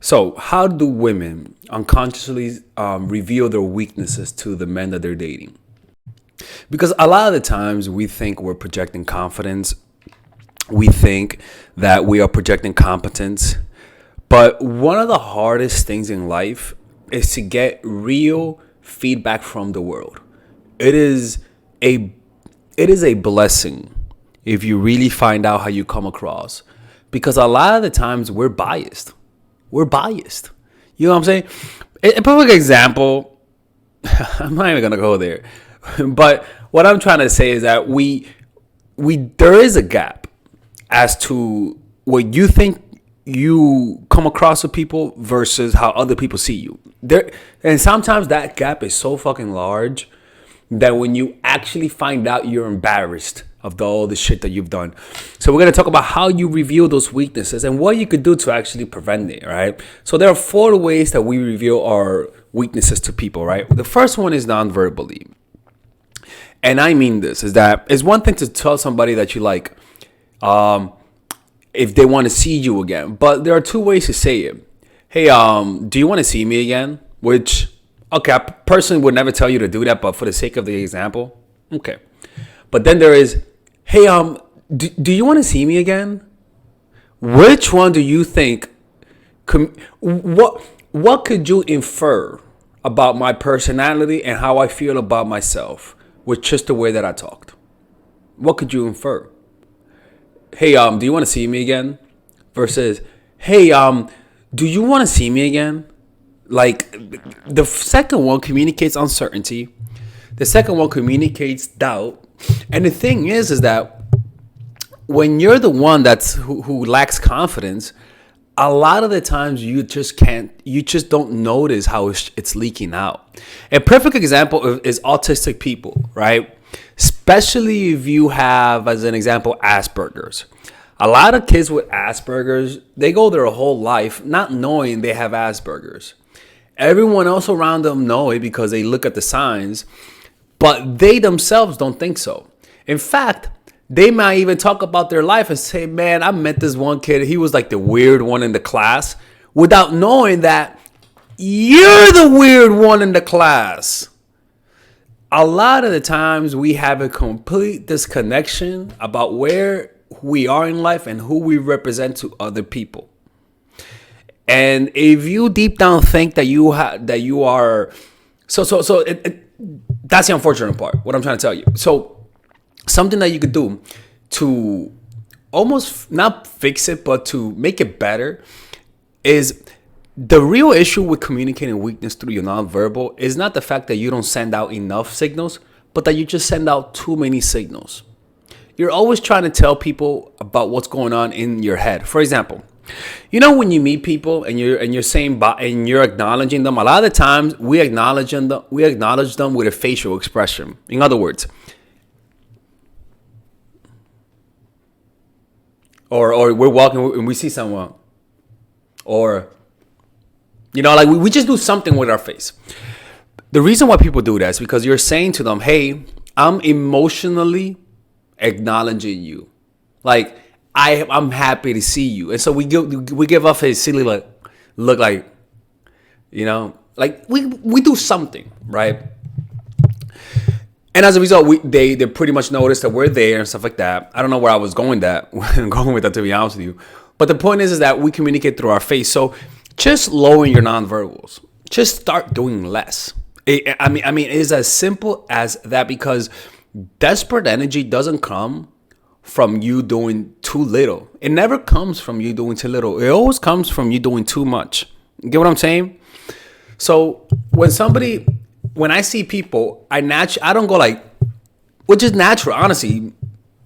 So, how do women unconsciously reveal their weaknesses to the men that they're dating? Because a lot of the times we think we're projecting confidence, we think that we are projecting competence. But one of the hardest things in life is to get real feedback from the world. It is a it is a blessing if you really find out how you come across. Because a lot of the times we're biased. We're biased. You know what I'm saying? A perfect example, I'm not even gonna go there. But what I'm trying to say is that we there is a gap as to what you think you come across with people versus how other people see you. There and sometimes that gap is so fucking large that when you actually find out, you're embarrassed of all the shit that you've done. So we're gonna talk about how you reveal those weaknesses and what you could do to actually prevent it, right? So there are four ways that we reveal our weaknesses to people, right? The first one is non-verbally. And I mean this, is that it's one thing to tell somebody that you like, if they want to see you again. But there are two ways to say it. Hey, do you want to see me again? Which, okay, I personally would never tell you to do that, but for the sake of the example, okay. But then there is, hey, do you want to see me again? Which one do you think, what could you infer about my personality and how I feel about myself with just the way that I talked? What could you infer? Hey, do you want to see me again? Versus, hey, do you want to see me again? Like, the second one communicates uncertainty. The second one communicates doubt. And the thing is that when you're the one who lacks confidence, a lot of the times you just don't notice how it's leaking out. A perfect example is autistic people, right? Especially if you have, as an example, Asperger's. A lot of kids with Asperger's, they go their whole life not knowing they have Asperger's. Everyone else around them know it because they look at the signs, but they themselves don't think so. In fact, they might even talk about their life and say, man, I met this one kid. He was like the weird one in the class, without knowing that you're the weird one in the class. A lot of the times we have a complete disconnection about where we are in life and who we represent to other people. And if you deep down think that you are, that's the unfortunate part. What I'm trying to tell you. So something that you could do to almost not fix it, but to make it better is, the real issue with communicating weakness through your nonverbal is not the fact that you don't send out enough signals, but that you just send out too many signals. You're always trying to tell people about what's going on in your head. For example, you know, when you meet people and you're saying and you're acknowledging them, a lot of the times we acknowledge them with a facial expression. In other words, or we're walking and we see someone, or like we just do something with our face. The reason why people do that is because you're saying to them, hey, I'm emotionally acknowledging you. Like, I'm happy to see you. And so we give off a silly look like, like we do something, right? And as a result, they pretty much notice that we're there and stuff like that. I don't know where I was going with that, to be honest with you. But the point is that we communicate through our face. So just lower your nonverbals. Just start doing less. I mean, it is as simple as that, because desperate energy doesn't come from you doing too little. It never comes from you doing too little. It always comes from you doing too much. Get what I'm saying? So when I see people, I don't go like, which is natural. Honestly,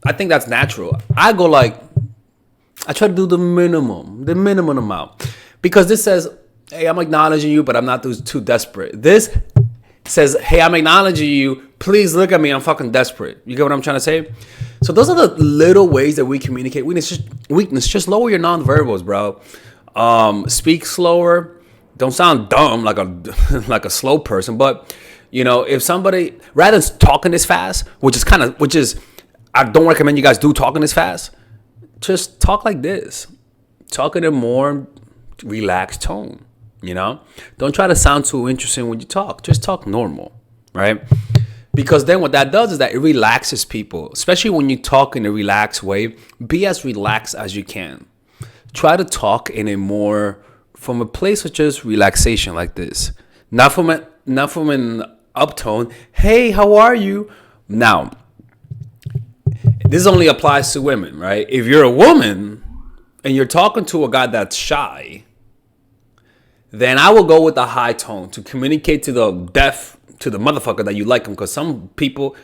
I think that's natural. I go like, I try to do the minimum amount. Because this says, hey, I'm acknowledging you, but I'm not too desperate. This says, hey, I'm acknowledging you. Please look at me. I'm fucking desperate. You get what I'm trying to say? So those are the little ways that we communicate weakness. Just lower your nonverbals, bro. Speak slower. Don't sound dumb like a slow person. But if somebody, rather than talking this fast, which is I don't recommend you guys do talking this fast. Just talk like this. Talk in a more relaxed tone. Don't try to sound too interesting when you talk. Just talk normal, right? Because then what that does is that it relaxes people, especially when you talk in a relaxed way. Be as relaxed as you can. Try to talk in from a place of just relaxation like this. Not from an uptone. Hey, how are you? Now, this only applies to women, right? If you're a woman and you're talking to a guy that's shy, then I will go with a high tone to communicate to the motherfucker that you like him. Because some people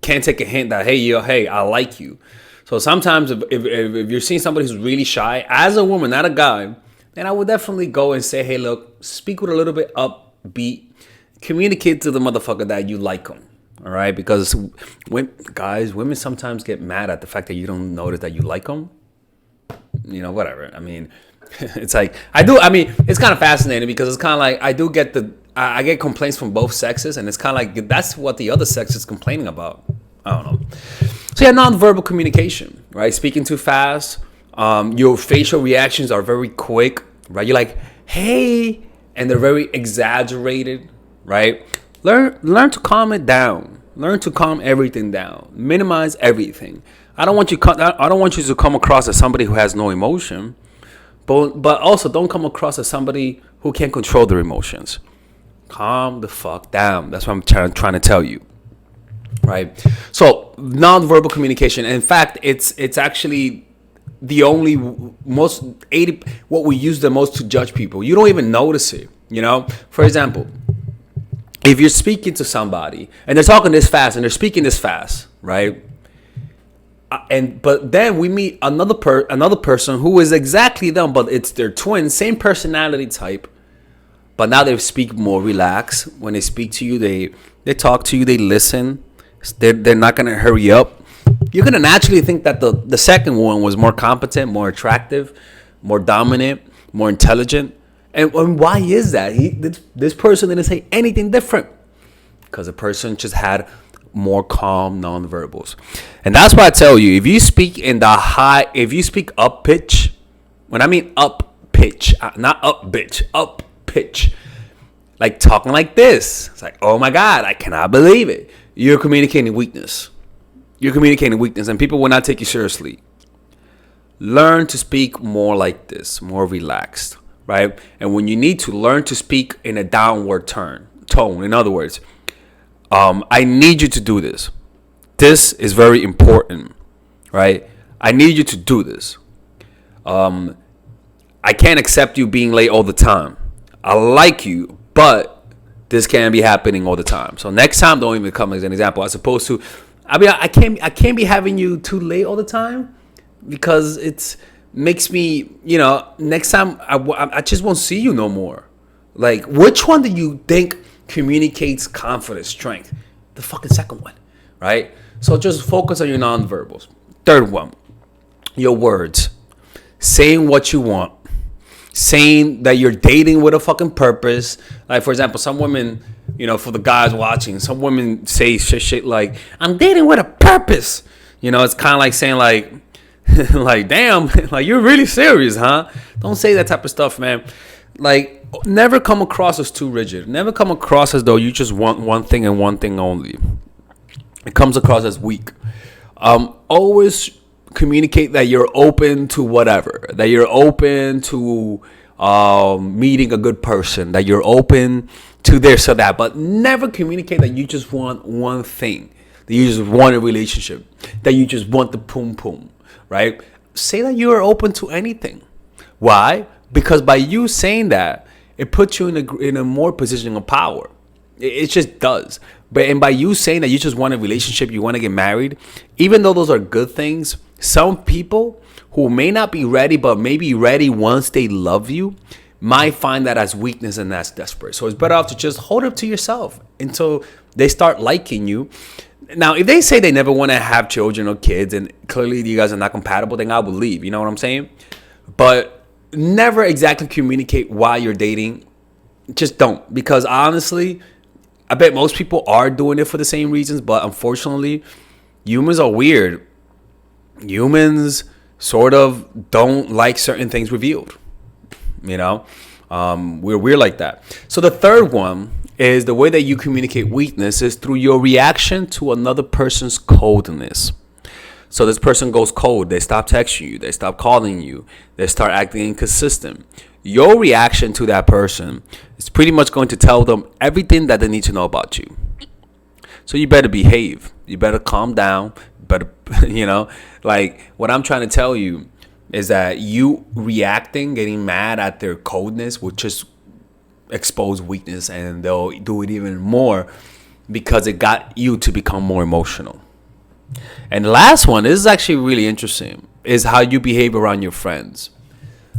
can't take a hint that, hey, I like you. So sometimes if you're seeing somebody who's really shy, as a woman, not a guy, then I would definitely go and say, hey, look, speak with a little bit upbeat. Communicate to the motherfucker that you like him. All right? Because women sometimes get mad at the fact that you don't notice that you like them. Whatever. I mean, it's like, it's kind of fascinating because it's kind of like, I get complaints from both sexes, and it's kind of like, that's what the other sex is complaining about. I don't know. So yeah, nonverbal communication, right? Speaking too fast. Your facial reactions are very quick, right? You're like, hey, and they're very exaggerated, right? Learn to calm it down. Learn to calm everything down. Minimize everything. I don't want you to come across as somebody who has no emotion, but also don't come across as somebody who can't control their emotions. Calm the fuck down. That's what I'm trying to tell you. Right. So nonverbal communication. In fact, it's actually the only what we use the most to judge people. You don't even notice it. For example, if you're speaking to somebody and they're talking this fast and they're speaking this fast, right? But then we meet another person who is exactly them, but it's their twin, same personality type. But now they speak more relaxed. When they speak to you, they talk to you, they listen. They're not going to hurry up. You're going to naturally think that the second one was more competent, more attractive, more dominant, more intelligent. And why is that? This person didn't say anything different. Because the person just had more calm nonverbals. And that's why I tell you, if you speak up pitch, when I mean up pitch, not up bitch, up pitch, like talking like this, it's like, oh my God, I cannot believe it. You're communicating weakness. And people will not take you seriously. Learn to speak more like this, more relaxed, right? And when you need to, learn to speak in a downward tone. In other words, I need you to do this. This is very important, right? I need you to do this. I can't accept you being late all the time. I like you, but this can't be happening all the time. So next time, don't even come as an example. As opposed to, I can't be having you too late all the time because it makes me, next time I just won't see you no more. Like, which one do you think communicates confidence, strength? The fucking second one, right? So just focus on your nonverbals. Third one, your words. Saying what you want. Saying that you're dating with a fucking purpose. Like, for example, some women, for the guys watching, some women say shit like, I'm dating with a purpose. It's kind of like saying like, like, damn, like, you're really serious, huh? Don't say that type of stuff, man. Like, never come across as too rigid. Never come across as though you just want one thing and one thing only. It comes across as weak. Always communicate that you're open to whatever, that you're open to meeting a good person, that you're open to this or that, but never communicate that you just want one thing, that you just want a relationship, that you just want the poom poom, right? Say that you are open to anything. Why? Because by you saying that, it puts you in a more position of power. It just does. And by you saying that you just want a relationship, you want to get married, even though those are good things, some people who may not be ready, but may be ready once they love you, might find that as weakness and that's desperate. So it's better off to just hold it to yourself until they start liking you. Now, if they say they never want to have children or kids and clearly you guys are not compatible, then I will leave. You know what I'm saying? But never exactly communicate why you're dating. Just don't. Because honestly, I bet most people are doing it for the same reasons, but unfortunately, humans are weird. Humans sort of don't like certain things revealed. We're like that. So the third one is the way that you communicate weakness is through your reaction to another person's coldness. So this person goes cold. They stop texting you. They stop calling you. They start acting inconsistent. Your reaction to that person is pretty much going to tell them everything that they need to know about you. So you better behave. You better calm down. Better, like what I'm trying to tell you is that you reacting, getting mad at their coldness will just expose weakness, and they'll do it even more because it got you to become more emotional. And the last one, this is actually really interesting, is how you behave around your friends.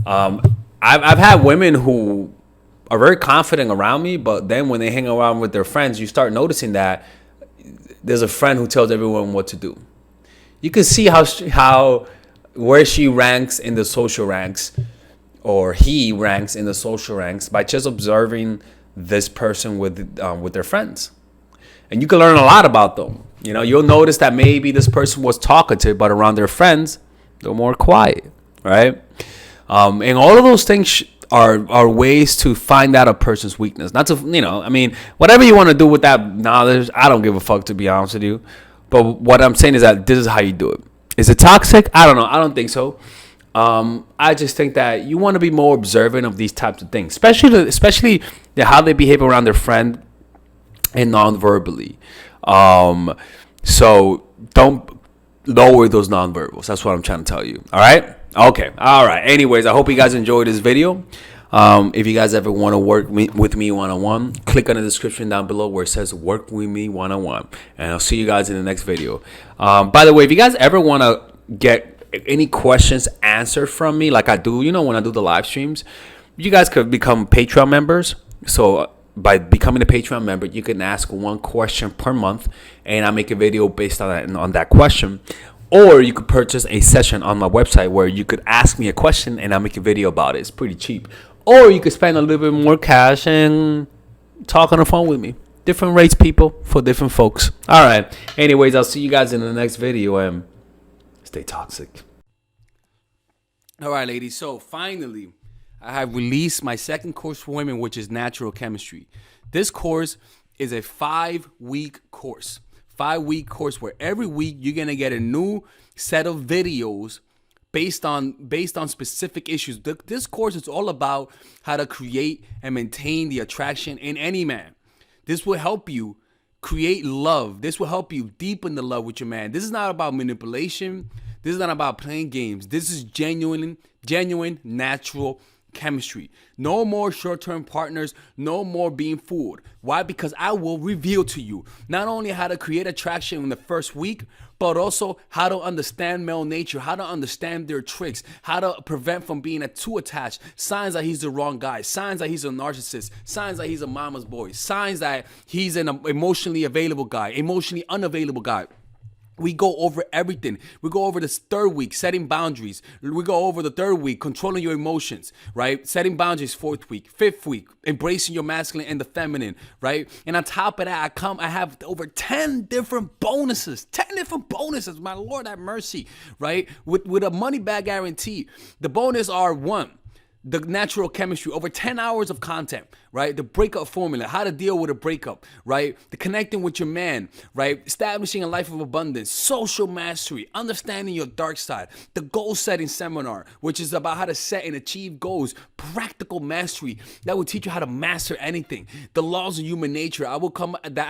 I've had women who are very confident around me, but then when they hang around with their friends, you start noticing that there's a friend who tells everyone what to do. You can see how where she ranks in the social ranks, or he ranks in the social ranks, by just observing this person with their friends. And you can learn a lot about them. You'll notice that maybe this person was talkative, but around their friends, they're more quiet, right? And all of those things are ways to find out a person's weakness. Not to, whatever you want to do with that knowledge, I don't give a fuck, to be honest with you. But what I'm saying is that this is how you do it. Is it toxic? I don't know. I don't think so. I just think that you want to be more observant of these types of things, especially how they behave around their friend and non-verbally. So don't lower those non-verbals. That's what I'm trying to tell you. All right? Okay. All right. Anyways, I hope you guys enjoyed this video. If you guys ever want to work with me one-on-one, click on the description down below where it says work with me one-on-one. And I'll see you guys in the next video. By the way, if you guys ever want to get any questions answered from me, like I do, when I do the live streams, you guys could become Patreon members. So by becoming a Patreon member, you can ask one question per month, and I make a video based on that question. Or you could purchase a session on my website where you could ask me a question and I'll make a video about it. It's pretty cheap. Or you could spend a little bit more cash and talk on the phone with me. Different rates, people, for different folks. All right. Anyways, I'll see you guys in the next video, and stay toxic. All right, ladies. So finally, I have released my second course for women, which is natural chemistry. This course is a 5-week course. 5-week course where every week you're going to get a new set of videos based on specific issues. This course is all about how to create and maintain the attraction in any man. This will help you create love. This will help you deepen the love with your man. This is not about manipulation. This is not about playing games. This is genuine natural chemistry. No more short-term partners. No more being fooled. Why? Because I will reveal to you not only how to create attraction in the first week, but also how to understand male nature, how to understand their tricks, how to prevent from being too attached, signs that he's the wrong guy, signs that he's a narcissist, signs that he's a mama's boy, signs that he's an emotionally available guy, emotionally unavailable guy. We go over everything. We go over this third week, setting boundaries. We go over the third week, controlling your emotions, right? Setting boundaries, fourth week. Fifth week, embracing your masculine and the feminine, right? And on top of that, I have over 10 different bonuses. 10 different bonuses. My Lord have mercy, right? With a money back guarantee. The bonus are: 1, the natural chemistry, over 10 hours of content, right? The breakup formula, how to deal with a breakup, right? The connecting with your man, right? Establishing a life of abundance, social mastery, understanding your dark side, the goal setting seminar, which is about how to set and achieve goals, practical mastery that will teach you how to master anything, the laws of human nature. I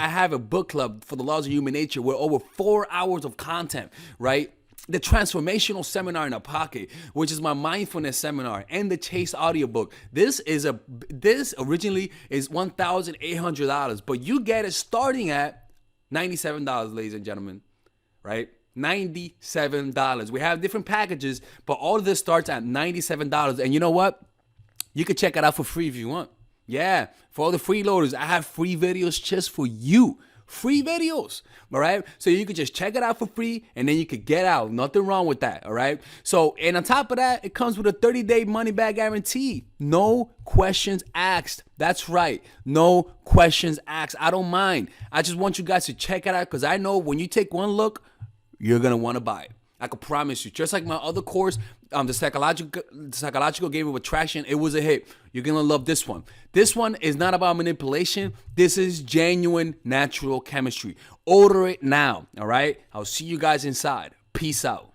have a book club for the laws of human nature with over 4 hours of content, right? The transformational seminar in a pocket, which is my mindfulness seminar, and the Chase audiobook. This originally is $1,800, but you get it starting at $97, ladies and gentlemen, right? $97. We have different packages, but all of this starts at $97. And you know what? You can check it out for free if you want. Yeah, for all the freeloaders, I have free videos just for you. Free videos, all right? So you could just check it out for free, and then you could get out. Nothing wrong with that, all right? So, and on top of that, it comes with a 30-day money-back guarantee. No questions asked. That's right. No questions asked. I don't mind. I just want you guys to check it out, because I know when you take one look, you're going to want to buy it. I can promise you. Just like my other course, the psychological game of attraction. It was a hit. You're gonna love this one. This one is not about manipulation. This is genuine natural chemistry. Order it now. All right. I'll see you guys inside. Peace out.